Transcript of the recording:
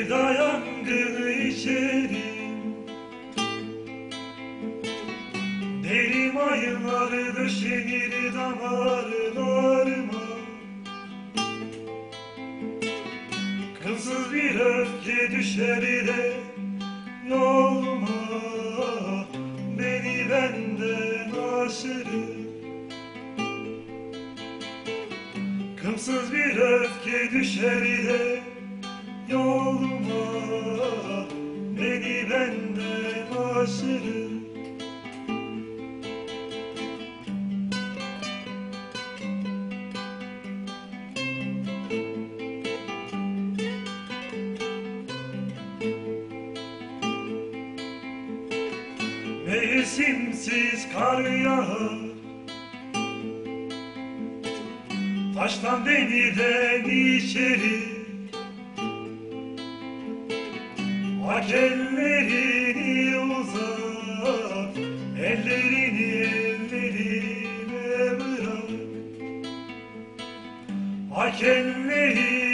sevda yangını içerim. Derim ayıları döşenir damarlarıma. Kılsız bir öfke düşer de yoluma, beni benden aşırır. Kımsız bir öfke düşer de yoluma, beni benden aşırır. Mevsimsiz kar yağar, taştan denizden içeri. Ak ellerini uzat, ellerini ellerime bırak. Ak ellerini